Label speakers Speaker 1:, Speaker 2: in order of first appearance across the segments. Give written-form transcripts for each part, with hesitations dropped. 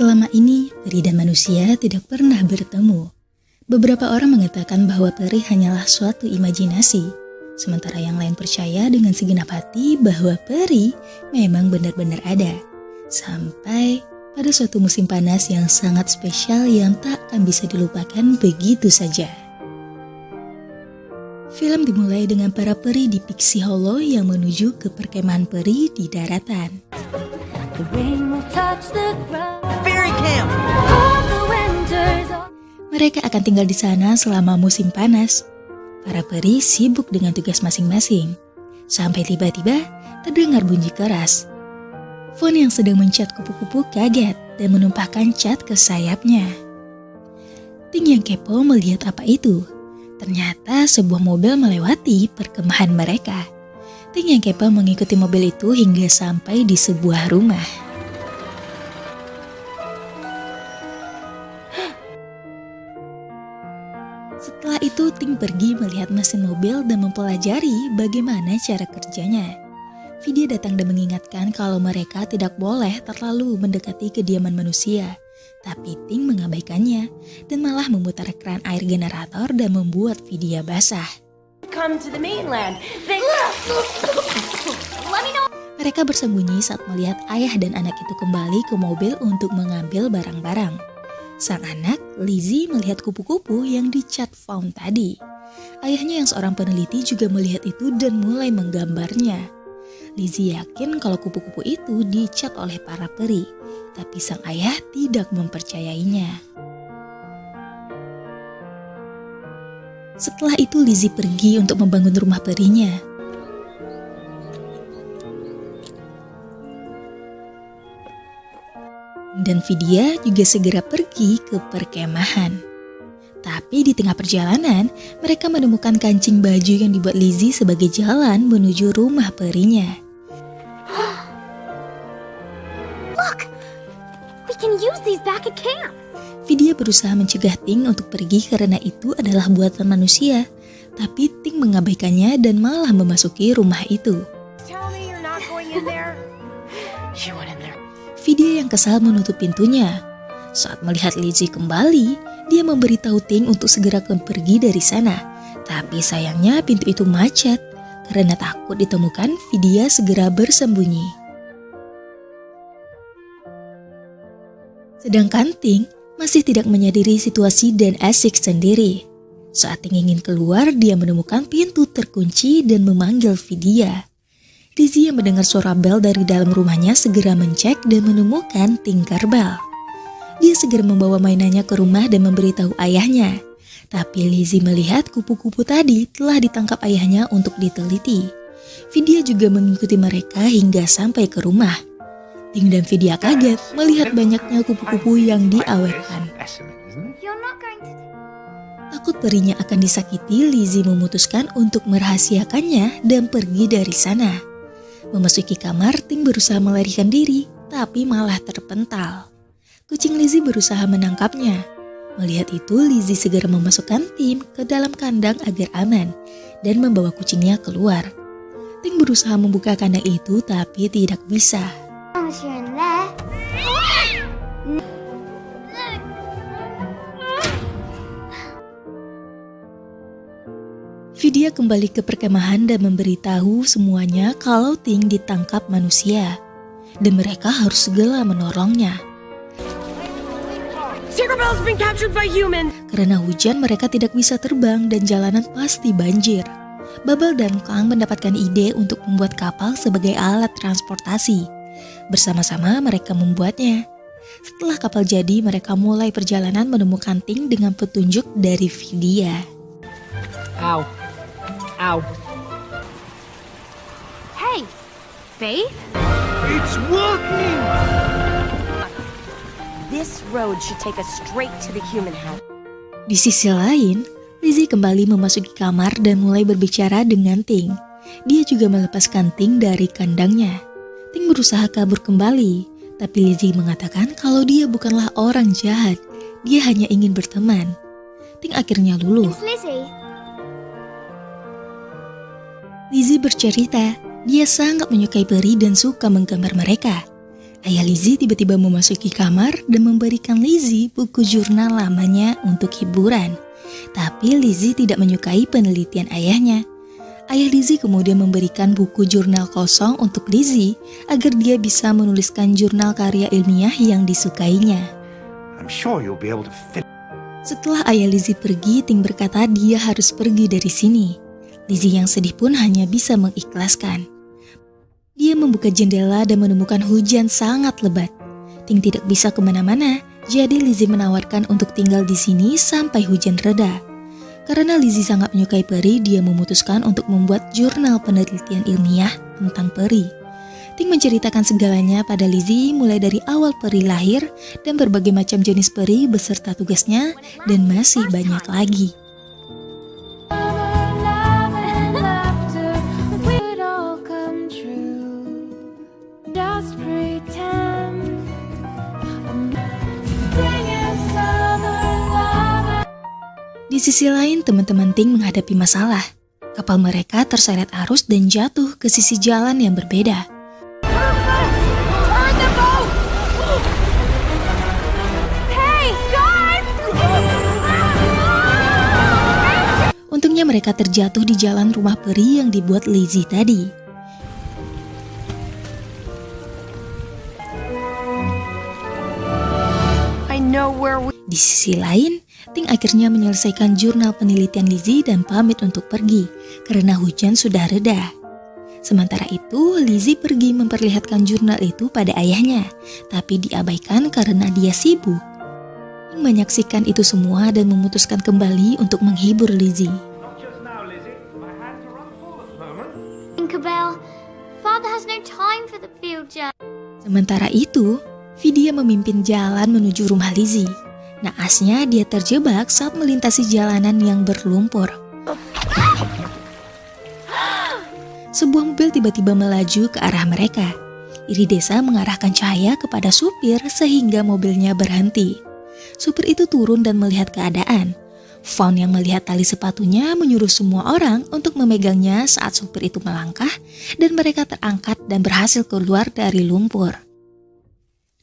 Speaker 1: Selama ini, peri dan manusia tidak pernah bertemu. Beberapa orang mengatakan bahwa peri hanyalah suatu imajinasi, sementara yang lain percaya dengan segenap hati bahwa peri memang benar-benar ada. Sampai pada suatu musim panas yang sangat spesial yang tak akan bisa dilupakan begitu saja. Film dimulai dengan para peri di Pixie Hollow yang menuju ke perkemahan peri di daratan. Mereka akan tinggal di sana selama musim panas. Para peri sibuk dengan tugas masing-masing. Sampai tiba-tiba terdengar bunyi keras. Fawn yang sedang mencat kupu-kupu kaget dan menumpahkan cat ke sayapnya. Ting yang kepo melihat apa itu. Ternyata sebuah mobil melewati perkemahan mereka. Ting yang kepo mengikuti mobil itu hingga sampai di sebuah rumah. Setelah itu Ting pergi melihat mesin mobil dan mempelajari bagaimana cara kerjanya. Vidya datang dan mengingatkan kalau mereka tidak boleh terlalu mendekati kediaman manusia. Tapi Ting mengabaikannya dan malah memutar keran air generator dan membuat Vidya basah. Mereka bersembunyi saat melihat ayah dan anak itu kembali ke mobil untuk mengambil barang-barang. Sang anak, Lizzie, melihat kupu-kupu yang dicat Fawn tadi. Ayahnya yang seorang peneliti juga melihat itu dan mulai menggambarnya. Lizzie yakin kalau kupu-kupu itu dicat oleh para peri, tapi sang ayah tidak mempercayainya. Setelah itu Lizzie pergi untuk membangun rumah perinya. Dan Vidya juga segera pergi ke perkemahan. Tapi di tengah perjalanan, mereka menemukan kancing baju yang dibuat Lizzie sebagai jalan menuju rumah perinya.
Speaker 2: Look, we can use these back at camp.
Speaker 1: Vidya berusaha mencegah Ting untuk pergi karena itu adalah buatan manusia. Tapi Ting mengabaikannya dan malah memasuki rumah itu. Vidya yang kesal menutup pintunya. Saat melihat Lizzie kembali, dia memberitahu Ting untuk segera pergi dari sana. Tapi sayangnya pintu itu macet. Karena takut ditemukan, Vidya segera bersembunyi. Sedangkan Ting masih tidak menyadari situasi dan asik sendiri. Saat Ting ingin keluar, dia menemukan pintu terkunci dan memanggil Vidya. Lizzie yang mendengar suara bel dari dalam rumahnya segera mencek dan menemukan Tinkerbell. Dia segera membawa mainannya ke rumah dan memberitahu ayahnya. Tapi Lizzie melihat kupu-kupu tadi telah ditangkap ayahnya untuk diteliti. Vidya juga mengikuti mereka hingga sampai ke rumah. Ting dan Vidya kaget melihat banyaknya kupu-kupu yang diawetkan. Takut perinya akan disakiti, Lizzie memutuskan untuk merahasiakannya dan pergi dari sana. Memasuki kamar, Ting berusaha melarikan diri, tapi malah terpental. Kucing Lizzie berusaha menangkapnya. Melihat itu, Lizzie segera memasukkan Tim ke dalam kandang agar aman dan membawa kucingnya keluar. Ting berusaha membuka kandang itu, tapi tidak bisa. Vidya kembali ke perkemahan dan memberitahu semuanya kalau Ting ditangkap manusia. Dan mereka harus segera menolongnya. Karena hujan mereka tidak bisa terbang dan jalanan pasti banjir. Bubble dan Kang mendapatkan ide untuk membuat kapal sebagai alat transportasi. Bersama-sama mereka membuatnya. Setelah kapal jadi, mereka mulai perjalanan menemukan Ting dengan petunjuk dari Vidya.
Speaker 3: Ow. Ow.
Speaker 2: Hey, Faith?
Speaker 3: It's working!
Speaker 4: This road should take us straight to the human house.
Speaker 1: Di sisi lain, Lizzie kembali memasuki kamar dan mulai berbicara dengan Ting. Dia juga melepaskan Ting dari kandangnya. Ting berusaha kabur kembali, tapi Lizzie mengatakan kalau dia bukanlah orang jahat. Dia hanya ingin berteman. Ting akhirnya luluh. Lizzie bercerita, dia sangat menyukai peri dan suka menggambar mereka. Ayah Lizzie tiba-tiba memasuki kamar dan memberikan Lizzie buku jurnal lamanya untuk hiburan. Tapi Lizzie tidak menyukai penelitian ayahnya. Ayah Lizzie kemudian memberikan buku jurnal kosong untuk Lizzie agar dia bisa menuliskan jurnal karya ilmiah yang disukainya.
Speaker 5: I'm sure you'll be able to fit.
Speaker 1: Setelah ayah Lizzie pergi, Ting berkata dia harus pergi dari sini. Lizzie yang sedih pun hanya bisa mengikhlaskan. Dia membuka jendela dan menemukan hujan sangat lebat. Ting tidak bisa kemana-mana, jadi Lizzie menawarkan untuk tinggal di sini sampai hujan reda. Karena Lizzie sangat menyukai peri, dia memutuskan untuk membuat jurnal penelitian ilmiah tentang peri. Ting menceritakan segalanya pada Lizzie, mulai dari awal peri lahir dan berbagai macam jenis peri beserta tugasnya, dan masih banyak lagi. Di sisi lain, teman-teman Ting menghadapi masalah. Kapal mereka terseret arus dan jatuh ke sisi jalan yang berbeda. Untungnya mereka terjatuh di jalan rumah peri yang dibuat Lizzie tadi. Di sisi lain, Ting akhirnya menyelesaikan jurnal penelitian Lizzie dan pamit untuk pergi karena hujan sudah reda. Sementara itu, Lizzie pergi memperlihatkan jurnal itu pada ayahnya, tapi diabaikan karena dia sibuk. Ting menyaksikan itu semua dan memutuskan kembali untuk menghibur Lizzie.
Speaker 2: Tinkerbell, Father has no time for the future.
Speaker 1: Sementara itu, Vidya memimpin jalan menuju rumah Lizzie. Naasnya dia terjebak saat melintasi jalanan yang berlumpur. Sebuah mobil tiba-tiba melaju ke arah mereka. Iri desa mengarahkan cahaya kepada supir sehingga mobilnya berhenti. Supir itu turun dan melihat keadaan. Fawn yang melihat tali sepatunya menyuruh semua orang untuk memegangnya saat supir itu melangkah, dan mereka terangkat dan berhasil keluar dari lumpur.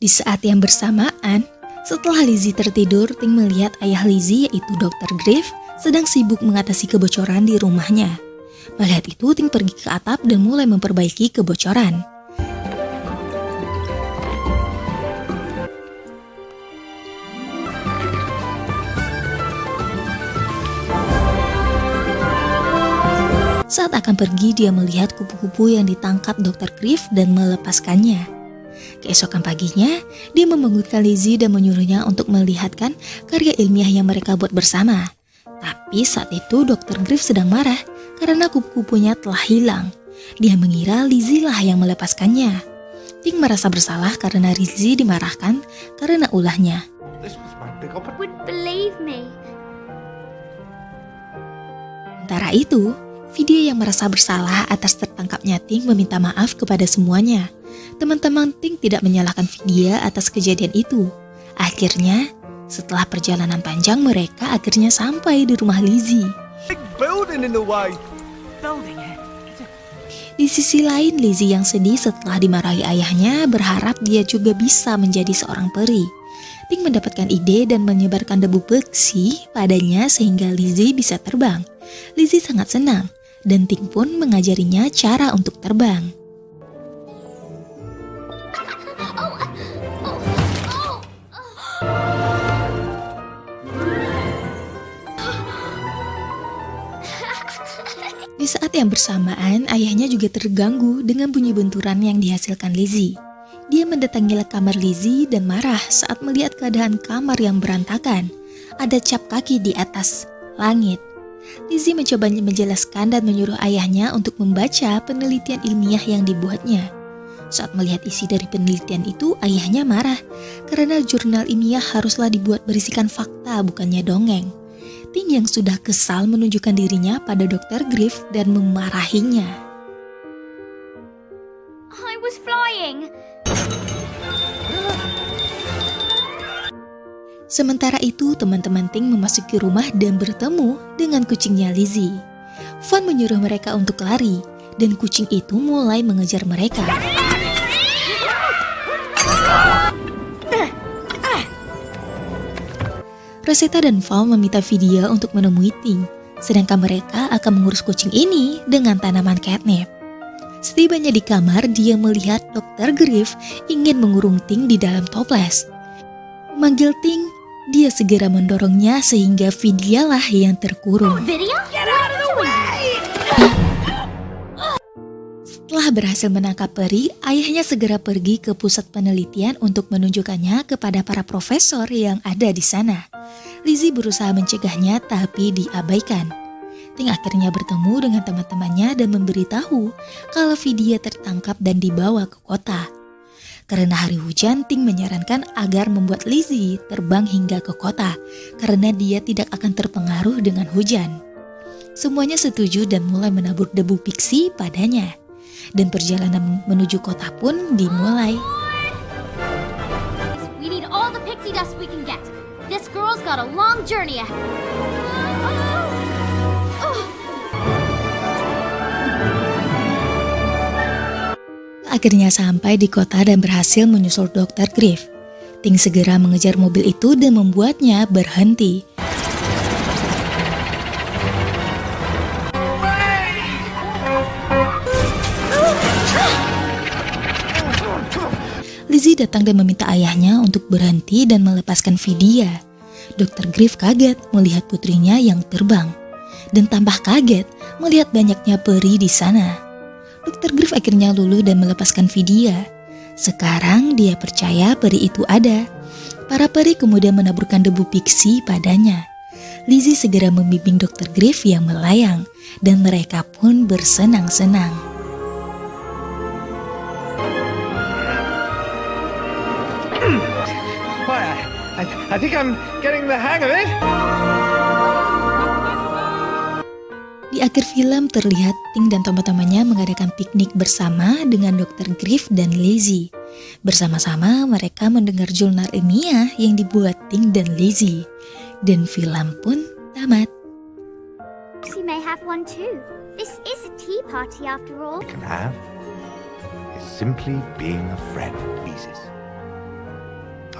Speaker 1: Di saat yang bersamaan, setelah Lizzie tertidur, Ting melihat ayah Lizzie yaitu Dr. Griff sedang sibuk mengatasi kebocoran di rumahnya. Melihat itu, Ting pergi ke atap dan mulai memperbaiki kebocoran. Saat akan pergi, dia melihat kupu-kupu yang ditangkap Dr. Griff dan melepaskannya. Keesokan paginya, dia membangunkan Lizzie dan menyuruhnya untuk melihatkan karya ilmiah yang mereka buat bersama. Tapi saat itu Dr. Griff sedang marah karena kupu-kupunya telah hilang. Dia mengira Lizzie lah yang melepaskannya. Ting merasa bersalah karena Lizzie dimarahkan karena ulahnya.
Speaker 2: Would believe me.
Speaker 1: Sementara itu, Vidya yang merasa bersalah atas tertangkapnya Ting meminta maaf kepada semuanya. Teman-teman Ting tidak menyalahkan Vidya atas kejadian itu. Akhirnya, setelah perjalanan panjang, mereka akhirnya sampai di rumah Lizzie.
Speaker 3: Big building in the way.
Speaker 1: Di sisi lain, Lizzie yang sedih setelah dimarahi ayahnya berharap dia juga bisa menjadi seorang peri. Ting mendapatkan ide dan menyebarkan debu bersih padanya sehingga Lizzie bisa terbang. Lizzie sangat senang dan Ting pun mengajarinya cara untuk terbang. Di saat yang bersamaan, ayahnya juga terganggu dengan bunyi benturan yang dihasilkan Lizzie. Dia mendatangi kamar Lizzie dan marah saat melihat keadaan kamar yang berantakan. Ada cap kaki di atas langit. Lizzie mencoba menjelaskan dan menyuruh ayahnya untuk membaca penelitian ilmiah yang dibuatnya. Saat melihat isi dari penelitian itu, ayahnya marah karena jurnal ilmiah haruslah dibuat berisikan fakta bukannya dongeng. Ting yang sudah kesal menunjukkan dirinya pada Dr. Griff dan memarahinya.
Speaker 2: I was flying.
Speaker 1: Sementara itu, teman-teman Ting memasuki rumah dan bertemu dengan kucingnya Lizzie. Fawn menyuruh mereka untuk lari, dan kucing itu mulai mengejar mereka. Rosetta dan Val meminta Vidya untuk menemui Ting, sedangkan mereka akan mengurus kucing ini dengan tanaman catnip. Setibanya di kamar, dia melihat Dr. Griff ingin mengurung Ting di dalam toples. Memanggil Ting, dia segera mendorongnya sehingga Vidya lah yang terkurung.
Speaker 2: Video? Get out of the way!
Speaker 1: Setelah berhasil menangkap peri, ayahnya segera pergi ke pusat penelitian untuk menunjukkannya kepada para profesor yang ada di sana. Lizzie berusaha mencegahnya tapi diabaikan. Ting akhirnya bertemu dengan teman-temannya dan memberitahu kalau Vidya tertangkap dan dibawa ke kota. Karena hari hujan, Ting menyarankan agar membuat Lizzie terbang hingga ke kota karena dia tidak akan terpengaruh dengan hujan. Semuanya setuju dan mulai menabur debu pixie padanya. Dan perjalanan menuju kota pun dimulai.
Speaker 2: We need all the pixie dust we can get. This girl's got a long journey ahead.
Speaker 1: Akhirnya sampai di kota dan berhasil menyusul Dr. Griff. Ting segera mengejar mobil itu dan membuatnya berhenti. Lizzie datang dan meminta ayahnya untuk berhenti dan melepaskan Vidya. Dr. Griff kaget melihat putrinya yang terbang. Dan tambah kaget melihat banyaknya peri di sana. Dr. Griff akhirnya luluh dan melepaskan Vidya. Sekarang dia percaya peri itu ada. Para peri kemudian menaburkan debu pixie padanya. Lizzie segera membimbing Dr. Griff yang melayang. Dan mereka pun bersenang-senang.
Speaker 3: I think I'm getting the hang of it.
Speaker 1: Di akhir film terlihat Ting dan teman-temannya mengadakan piknik bersama dengan Dr. Griff dan Lizzie. Bersama-sama mereka mendengar jurnal ilmiah yang dibuat Ting dan Lizzie. Dan film pun tamat.
Speaker 2: She may have one too. This is a tea party after all.
Speaker 5: can have is simply being a friend, Jesus.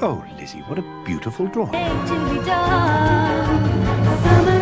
Speaker 5: Oh, Lizzie, what a beautiful drawing.
Speaker 6: To be done. Summer